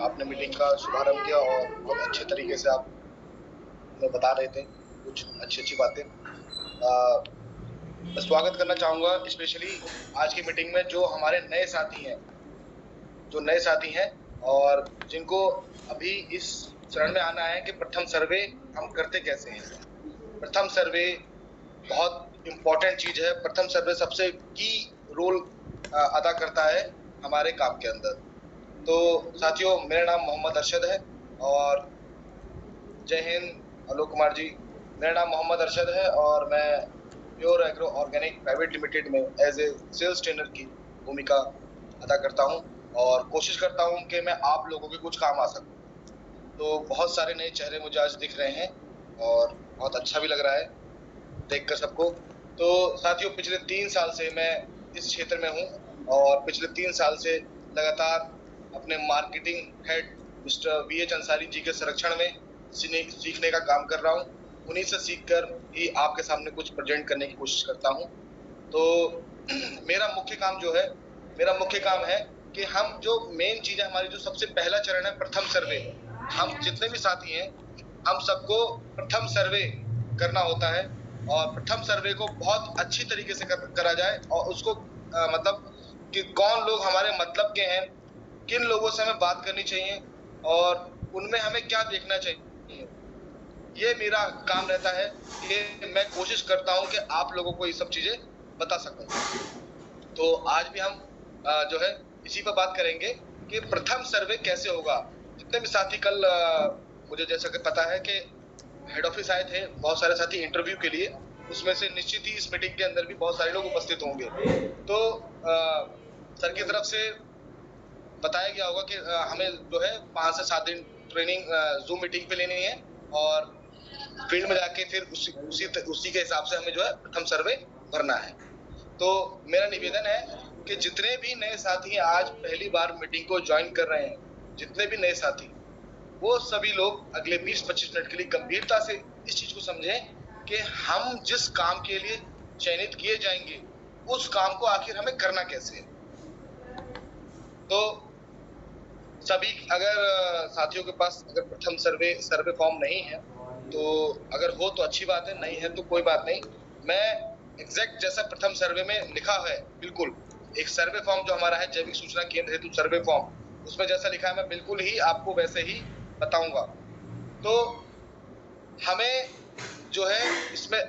आपने मीटिंग का शुभारंभ किया और बहुत अच्छे तरीके से आप हमें बता रहे थे कुछ अच्छी बातें। मैं स्वागत करना चाहूंगा स्पेशली आज की मीटिंग में जो हमारे नए साथी हैं और जिनको अभी इस चरण में आना है कि प्रथम सर्वे हम करते कैसे हैं। प्रथम सर्वे बहुत इंपॉर्टेंट चीज है। प्रथम सर्वे सबसे की रोल अदा करता है हमारे काम के अंदर। तो साथियों, मेरा नाम मोहम्मद अरशद है और जय हिंद। आलोक कुमार जी, मेरा नाम मोहम्मद अरशद है और मैं pure agro organic private limited में एज ए सेल्स ट्रेनर की भूमिका अदा करता हूं और कोशिश करता हूं कि मैं आप लोगों के कुछ काम आ सकूं। तो बहुत सारे नए चेहरे मुझे आज दिख रहे हैं और बहुत अच्छा भी लग रहा है देखकर सबको। तो साथियों, पिछले 3 साल से मैं इस क्षेत्र में हूं और पिछले 3 साल से लगातार अपने marketing head mister VH Ansari ji के संरक्षण में सीखने का काम कर रहा हूं। उन्हीं से सीखकर ही आपके सामने कुछ प्रेजेंट करने की कोशिश करता हूं। तो मेरा मुख्य काम है कि हम जो मेन चीज है हमारी, जो सबसे पहला चरण है प्रथम सर्वे। हम जितने भी साथी हैं हम सबको प्रथम सर्वे करना होता है और प्रथम सर्वे को बहुत अच्छी तरीके से करा जाए और उसको मतलब कि कौन लोग हमारे मतलब के हैं, किन लोगों से हमें बात करनी चाहिए और उनमें हमें क्या देखना चाहिए। ये मेरा काम रहता है कि मैं कोशिश करता हूं कि आप लोगों को ये सब चीजें बता सकूं। तो आज भी हम जो है इसी पर बात करेंगे कि प्रथम सर्वे कैसे होगा। जितने भी साथी कल मुझे जैसा कि पता है कि हेड ऑफिस आए थे बहुत सारे साथी इंटरव्यू के लिए, उसमें से निश्चित ही इस मीटिंग के अंदर भी बहुत सारे लोग उपस्थित होंगे। तो सर की तरफ से बताया गया होगा कि हमें जो है 5 से 7 दिन ट्रेनिंग जूम मीटिंग पे लेनी है और फील्ड में जाके फिर उसी के हिसाब से हमें जो है प्रथम सर्वे भरना है। तो मेरा निवेदन है कि जितने भी नए साथी आज पहली बार मीटिंग को ज्वाइन कर रहे हैं, जितने भी नए साथी, वो सभी लोग अगले 20-25 मिनट के लिए गंभीरता से इस चीज को समझें कि हम जिस काम के लिए चयनित किए जाएंगे उस काम को आखिर हमें करना कैसे है। तो सभी अगर साथियों के पास अगर प्रथम सर्वे फॉर्म नहीं है तो अगर हो तो अच्छी बात है, नहीं है तो कोई बात नहीं। मैं एग्जैक्ट जैसा प्रथम सर्वे में लिखा है, बिल्कुल एक सर्वे फॉर्म जो हमारा है जैविक सूचना केंद्र हेतु सर्वे फॉर्म, उसमें जैसा लिखा है मैं बिल्कुल ही आपको वैसे ही बताऊंगा। तो हमें जो है इसमें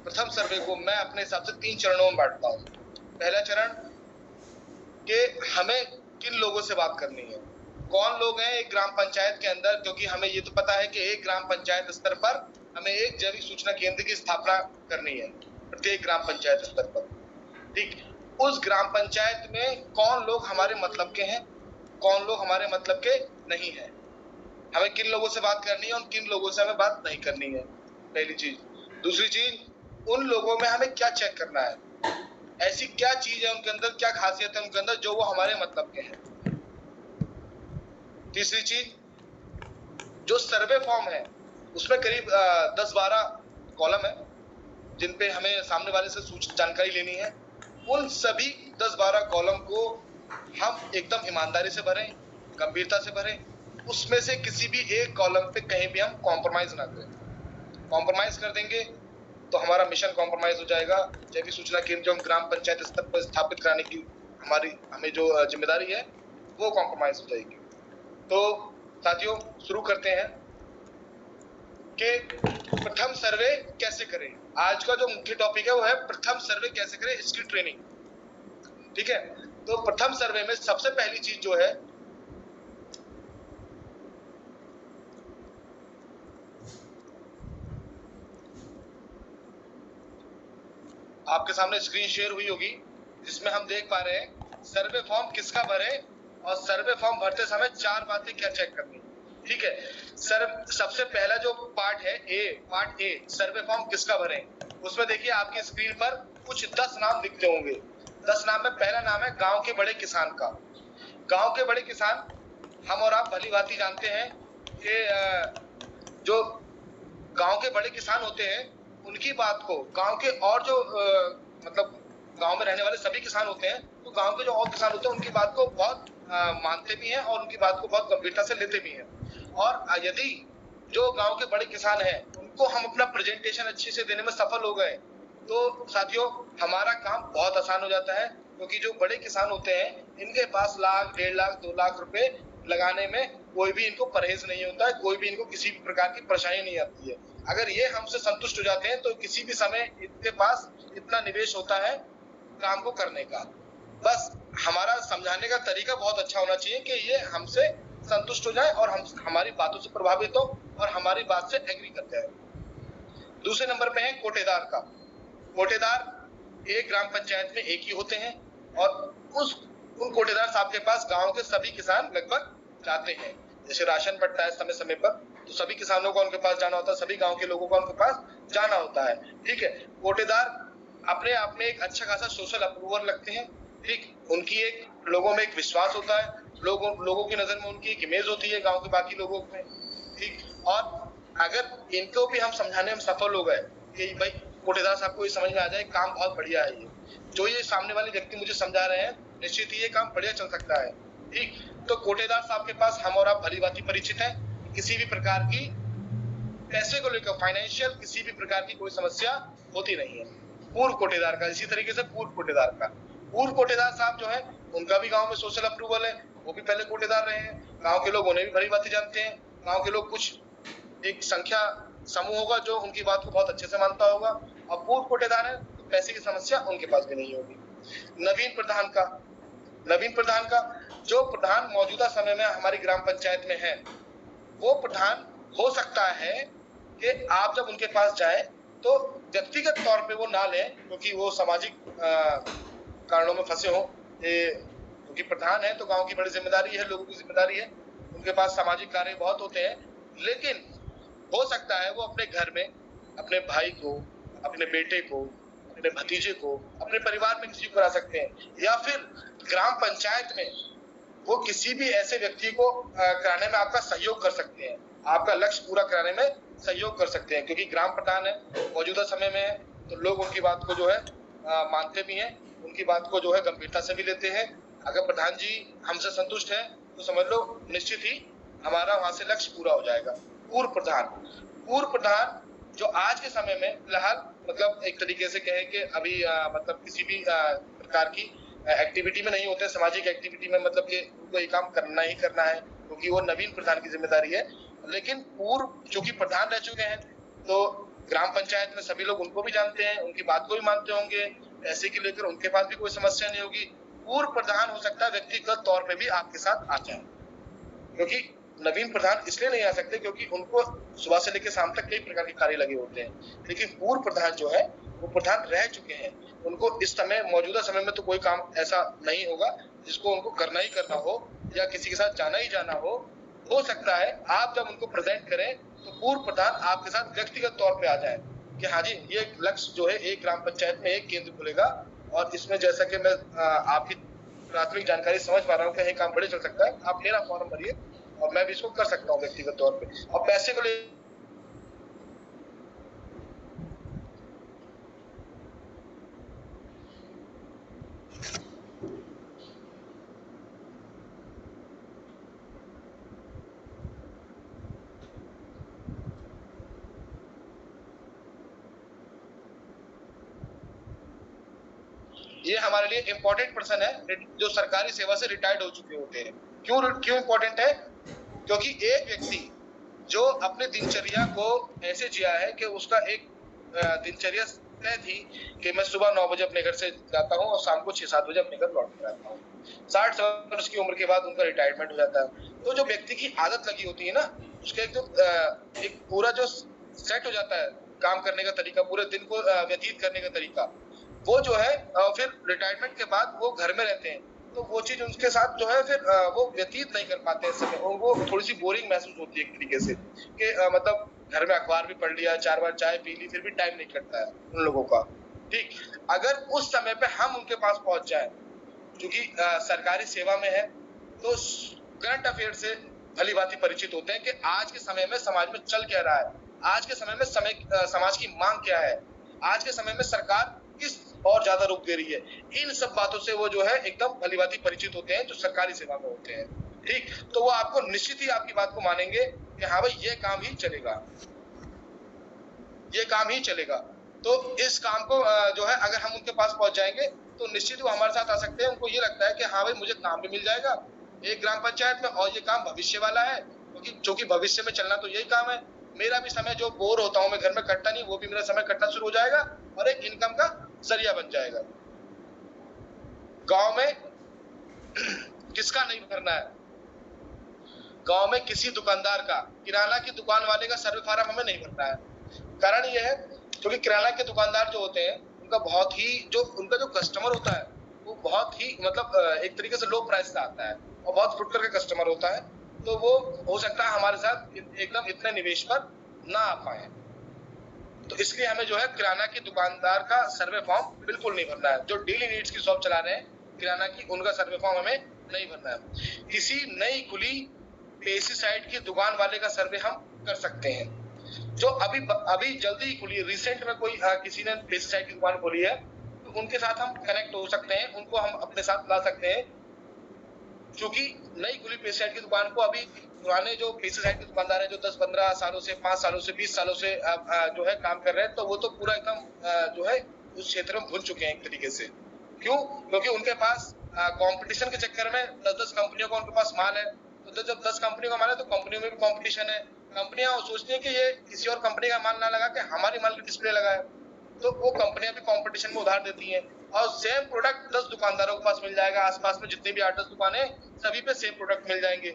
प्रथम सर्वे को मैं अपने हिसाब से 3 चरणों में बांटता हूँ। पहला चरण कि हमें किन लोगों से बात करनी है, कौन लोग हैं एक ग्राम पंचायत के अंदर, क्योंकि हमें ये तो पता है कि एक ग्राम पंचायत स्तर पर हमें एक जैविक सूचना केंद्र की स्थापना करनी है, प्रत्येक ग्राम पंचायत स्तर पर। ठीक, उस ग्राम पंचायत में कौन लोग हमारे मतलब के हैं, कौन लोग हमारे मतलब के नहीं है, हमें किन लोगों से बात करनी है और किन लोगों से हमें बात नहीं करनी है, पहली चीज। दूसरी चीज, उन लोगों में हमें क्या चेक करना है, ऐसी क्या चीज है उनके अंदर, क्या खासियत है उनके अंदर जो वो हमारे मतलब के हैं। तीसरी चीज, जो सर्वे फॉर्म है उसमें करीब 10-12 कॉलम है जिन पे हमें सामने वाले से जानकारी लेनी है। उन सभी 10-12 कॉलम को हम एकदम ईमानदारी से भरें, गंभीरता से भरें। उसमें से किसी भी एक कॉलम पे कहीं भी हम कॉम्प्रोमाइज ना करें। कॉम्प्रोमाइज कर देंगे तो हमारा मिशन कॉम्प्रोमाइज हो जाएगा। जैविक सूचना केंद्र जो हम ग्राम पंचायत स्तर पर स्थापित कराने की हमें जो जिम्मेदारी है वो कॉम्प्रोमाइज हो जाएगी। तो साथियों, शुरू करते हैं कि प्रथम सर्वे कैसे करें। आज का जो मुख्य टॉपिक है वो है प्रथम सर्वे कैसे करें, इसकी ट्रेनिंग। ठीक है, तो प्रथम सर्वे में सबसे पहली चीज जो है, आपके सामने स्क्रीन शेयर हुई होगी जिसमें हम देख पा रहे हैं सर्वे फॉर्म किसका भरे और सर्वे फॉर्म भरते समय 4 बातें क्या चेक करनी। ठीक है, सबसे पहला जो पार्ट है पार्ट ए, सर्वे फॉर्म किसका भरे। उसमें देखिए आपकी स्क्रीन पर कुछ 10 नाम दिखते होंगे। 10 नाम में पहला नाम है गांव के बड़े किसान का। गांव के बड़े किसान हम और आप भली भांति जानते हैं कि जो गांव के बड़े किसान होते हैं उनकी बात को गांव के और जो मतलब गांव में रहने वाले सभी किसान होते हैं, तो गांव के जो और किसान होते हैं उनकी बात को बहुत मानते भी हैं और उनकी बात को बहुत गंभीरता से लेते भी हैं। और यदि जो गांव के बड़े किसान हैं उनको हम अपना प्रेजेंटेशन अच्छे से देने में सफल हो गए तो साथियों हमारा काम बहुत आसान हो जाता है, क्योंकि जो बड़े किसान होते हैं इनके पास लाख, 1.5 लाख, 2 लाख रुपए लगाने में कोई भी इनको परहेज नहीं होता है, कोई भी इनको किसी भी प्रकार की परेशानी नहीं आती है। अगर ये हमसे संतुष्ट हो जाते हैं तो किसी भी समय इनके पास इतना निवेश होता है काम को करने का। बस हमारा समझाने का तरीका बहुत अच्छा होना चाहिए कि ये हमसे संतुष्ट हो जाए और हम हमारी बातों से प्रभावित हो और हमारी बात से एग्री कर जाए। दूसरे नंबर पे है कोटेदार का। कोटेदार एक ग्राम पंचायत में एक ही होते हैं और उन कोटेदार साहब के पास गांव के सभी किसान लगभग जाते हैं। जैसे राशन बढ़ता है समय समय पर तो सभी किसानों को उनके पास जाना होता है, सभी गांव के लोगों को उनके पास जाना होता है। ठीक है, कोटेदार अपने आप में एक अच्छा खासा सोशल अप्रूवल रखते हैं। ठीक, उनकी एक लोगों में एक विश्वास होता है, लोगों की नजर में उनकी एक इमेज होती है गांव के बाकी लोगों में। ठीक, और अगर इनको भी हम समझाने में सफल हो गए कि भाई कोटेदार साहब को ये समझ में आ जाए काम बहुत बढ़िया है, ये जो ये सामने वाले व्यक्ति मुझे समझा रहे हैं निश्चित ही ये काम बढ़िया चल सकता है। ठीक, तो कोटेदार साहब के पास हम और आप भली भांति परिचित हैं। किसी भी प्रकार की पैसे को लेकर फाइनेंशियल किसी भी प्रकार की कोई समस्या होती नहीं है। पूर्व कोटेदार का इसी तरीके से पूर्व कोटेदार साहब जो है उनका भी गांव में सोशल अप्रूवल है, वो भी पहले कोटेदार रहे हैं, गांव के लोग उन्हें भी भली भांति जानते हैं। गांव के लोग कुछ एक संख्या समूह होगा जो उनकी बात को बहुत अच्छे से मानता होगा और पूर्व कोटेदार है तो पैसे की समस्या उनके पास भी नहीं होगी। नवीन प्रधान का जो प्रधान मौजूदा समय में हमारी ग्राम पंचायत में है, वो प्रधान हो सकता है कि आप जब उनके पास जाए तो व्यक्तिगत तौर पे वो ना लें, क्योंकि वो सामाजिक कारणों में फंसे हो। क्योंकि प्रधान है तो गांव की बड़ी जिम्मेदारी है, लोगों की जिम्मेदारी है, उनके पास सामाजिक कार्य बहुत होते हैं। लेकिन हो सकता है वो अपने घर में अपने भाई को, अपने बेटे को, अपने भतीजे को, अपने परिवार में किसी को करा सकते हैं, या फिर ग्राम पंचायत में वो किसी भी ऐसे व्यक्ति को कराने में आपका सहयोग कर सकते हैं, आपका लक्ष्य पूरा कराने में सहयोग कर सकते हैं। क्योंकि ग्राम प्रधान है, मौजूदा समय में है, तो लोग उनकी बात को जो है मानते भी हैं, उनकी बात को जो है गंभीरता से भी लेते हैं। अगर प्रधान जी हमसे संतुष्ट है तो समझ लो निश्चित ही हमारा वहां से लक्ष्य पूरा हो जाएगा। पूर्व प्रधान जो आज के समय में फिलहाल मतलब एक तरीके से कहें कि अभी मतलब किसी भी प्रकार की एक्टिविटी में नहीं होते, सामाजिक एक्टिविटी में, मतलब कि उनको ये काम करना ही करना है क्योंकि वो नवीन प्रधान की जिम्मेदारी है। लेकिन पूर्व जो कि प्रधान रह चुके हैं तो ग्राम पंचायत में सभी लोग उनको भी जानते हैं, उनकी बात को भी मानते होंगे, पैसे के लेकर उनके पास भी कोई समस्या नहीं होगी। पूर्व प्रधान हो सकता है व्यक्तिगत तौर पे भी आपके साथ आ जाए, क्योंकि नवीन प्रधान इसलिए नहीं आ सकते क्योंकि उनको सुबह से लेकर शाम तक कई प्रकार के कार्य लगे होते हैं। लेकिन पूर्व प्रधान जो है वो प्रधान रह चुके हैं, उनको इस समय मौजूदा समय में तो कोई काम ऐसा नहीं होगा जिसको उनको करना ही करना हो या किसी के साथ जाना ही जाना हो। हो सकता है आप जब उनको प्रेजेंट करें तो पूर्व प्रधान आपके साथ व्यक्तिगत तौर पे आ जाए कि हाँ जी ये लक्ष्य जो है एक ग्राम पंचायत में एक केंद्र खुलेगा और इसमें जैसा कि मैं आपकी प्राथमिक जानकारी समझ पा रहा हूँ कि ये काम बड़े चल सकता है, आप मेरा फॉर्म भरिए और मैं भी इसको कर सकता हूँ व्यक्तिगत तौर पे। और पैसे को ले ये हमारे लिए इम्पोर्टेंट पर्सन है जो सरकारी सेवा से रिटायर्ड हो चुके होते हैं। क्यों इम्पोर्टेंट है? क्योंकि एक व्यक्ति जो अपने दिनचर्या को ऐसे जिया है कि उसका एक दिनचर्या तय थी कि मैं सुबह 9 बजे अपने घर से जाता हूँ और शाम को 6-7 बजे अपने घर लौट कर आता हूँ। 60 वर्ष की उम्र के बाद उनका रिटायरमेंट हो जाता है। तो जो व्यक्ति की आदत लगी होती है ना, उसका एक पूरा जो सेट हो जाता है काम करने का तरीका, पूरे दिन को व्यतीत करने का तरीका, वो जो है फिर रिटायरमेंट के बाद वो घर में रहते हैं तो वो चीज उनके साथ जो है फिर वो व्यतीत नहीं कर पाते हैं समय, उनको थोड़ी सी बोरिंग महसूस होती है एक तरीके से कि मतलब घर में अखबार भी पढ़ लिया, 4 बार चाय पी ली, फिर भी टाइम नहीं कटता है उन लोगों का। ठीक, अगर उस समय पे हम उनके पास पहुंच जाए, क्योंकि सरकारी सेवा में है तो करंट अफेयर से भली भांति परिचित होते हैं कि आज के समय में समाज में चल क्या रहा है, आज के समय में समाज की मांग क्या है, आज के समय में सरकार किस और ज्यादा रुक दे रही है। इन सब बातों से वो जो है एकदम भलीभांति परिचित होते हैं जो सरकारी सेवा में होते हैं। ठीक, तो वो आपको निश्चित ही आपकी बात को मानेंगे कि हाँ भाई ये काम ही चलेगा, ये काम ही चलेगा। तो इस काम को जो है अगर हम उनके पास पहुंच जाएंगे तो निश्चित वो हमारे साथ आ सकते हैं। उनको ये लगता है कि हाँ भाई मुझे काम भी मिल जाएगा एक ग्राम पंचायत में, और ये काम भविष्य वाला है, क्योंकि भविष्य में चलना तो यही काम है। मेरा भी समय जो बोर होता हूँ मैं घर में कटता नहीं, वो भी मेरा समय कटना शुरू हो जाएगा और एक इनकम का जरिया बन जाएगा। गांव में किसका नहीं भरना है? गांव में किसी दुकानदार का, किराना की दुकान वाले का सर्वे फॉर्म हमें नहीं भरना है। कारण यह है क्योंकि किराना के दुकानदार जो होते हैं उनका बहुत ही उनका जो कस्टमर होता है वो बहुत ही मतलब एक तरीके से लो प्राइस का आता है और बहुत फुटकर का कस्टमर होता है। तो वो हो सकता है हमारे साथ एकदम इतने निवेश पर ना आ पाए। तो इसलिए हमें जो है किराना की दुकानदार का सर्वे फॉर्म बिल्कुल नहीं भरना है। जो डेली नीड्स की शॉप चला रहे हैं किराना की, उनका सर्वे फॉर्म हमें नहीं भरना है। किसी नई खुली पेस्टिसाइड की दुकान वाले का सर्वे हम कर सकते हैं, जो अभी जल्दी ही खुली है। रिसेंट में कोई किसी ने पेस्टिसाइड की दुकान खोली है तो उनके साथ हम कनेक्ट हो सकते हैं, उनको हम अपने साथ ला सकते हैं। क्योंकि नई खुली पेस्टिसाइड की दुकान को अभी पुराने जो पेस्टिसाइड के दुकानदार हैं जो 10-15 सालों से, 5 सालों से, 20 सालों से जो है काम कर रहे हैं, तो वो तो पूरा एकदम जो है उस क्षेत्र में भूल चुके हैं एक तरीके से। क्यों? क्योंकि उनके पास कंपटीशन के चक्कर में 10-10 कंपनियों का उनके पास माल है। तो जब 10 कंपनियों का माल है तो कंपनियों में भी कंपटीशन है। कंपनियां सोचती है कि ये किसी और कंपनी का माल ना लगा के हमारी माल की डिस्प्ले लगाए, तो वो कंपनियां भी कंपटीशन में उधार देती हैं और सेम प्रोडक्ट 10 दुकानदारों के पास मिल जाएगा। आसपास में जितनी भी 8-10 दुकानें सभी पे सेम प्रोडक्ट मिल जाएंगे।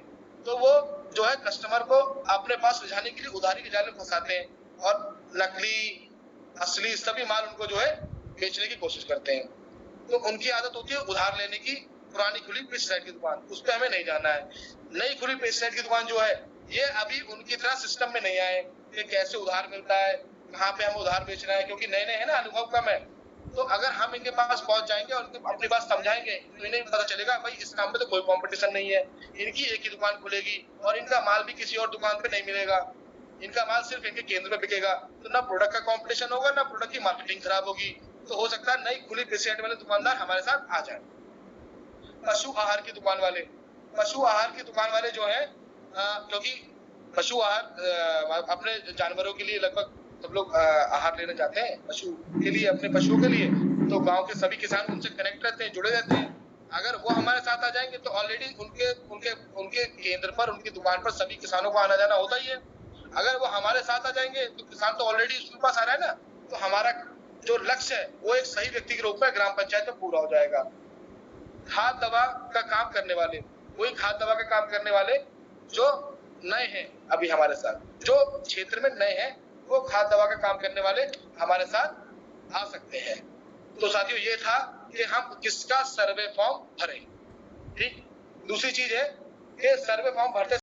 तो वो जो है कस्टमर को अपने पास ले जाने के लिए उधारी के जाल में फंसाते हैं और नकली असली सभी माल उनको जो है बेचने की कोशिश करते हैं। तो उनकी आदत होती है उधार लेने की। पुरानी खुली पेस्टिसाइड की दुकान, उस पर हमें नहीं जाना है। नई खुली पेस्टिसाइड की दुकान जो है ये अभी उनकी तरह सिस्टम में नहीं आए कि कैसे उधार मिलता है, कहाँ पे हम उधार बेच रहे हैं, क्योंकि नए नए है ना, अनुभव कम है। तो अगर हम इनके पास पहुंच जाएंगे और उनकी अपनी बात समझाएंगे तो इन्हें पता चलेगा भाई इस काम में तो कोई कंपटीशन नहीं है, इनकी एक ही दुकान खुलेगी और इनका माल भी किसी और दुकान पे नहीं मिलेगा, इनका माल सिर्फ इनके केंद्र में बिकेगा। तो ना प्रोडक्ट का कंपटीशन होगा, ना प्रोडक्ट की मार्केटिंग खराब होगी। तो हो सकता है नई खुली पेस्टिसाइड वाले दुकानदार हमारे साथ आ जाए। पशु आहार की दुकान वाले, पशु आहार की दुकान वाले जो है क्योंकि पशु आहार अपने जानवरों के लिए लगभग सब लोग आहार लेने जाते हैं पशु के लिए, अपने पशुओं के लिए। तो गांव के सभी किसान उनसे कनेक्ट रहते हैं, जुड़े रहते हैं। अगर वो हमारे साथ आ जाएंगे तो ऑलरेडी उनके उनके उनके केंद्र पर, उनकी दुकान पर सभी किसानों को आना जाना होता ही है। अगर वो हमारे साथ आ जाएंगे तो किसान तो ऑलरेडी उसके पास आ रहा है ना, तो हमारा जो लक्ष्य है वो एक सही व्यक्ति के रूप में ग्राम पंचायत में पूरा हो जाएगा। खाद दवा का काम करने वाले, वही खाद दवा का काम करने वाले जो नए हैं अभी हमारे साथ, जो क्षेत्र में नए हैं, वो खाद दवा का काम करने वाले हमारे साथ आ सकते हैं। तो साथियों ये था कि हम किसका सर्वे फॉर्म भरें। ठीक, दूसरी चीज है कि सर्वे फॉर्म भरते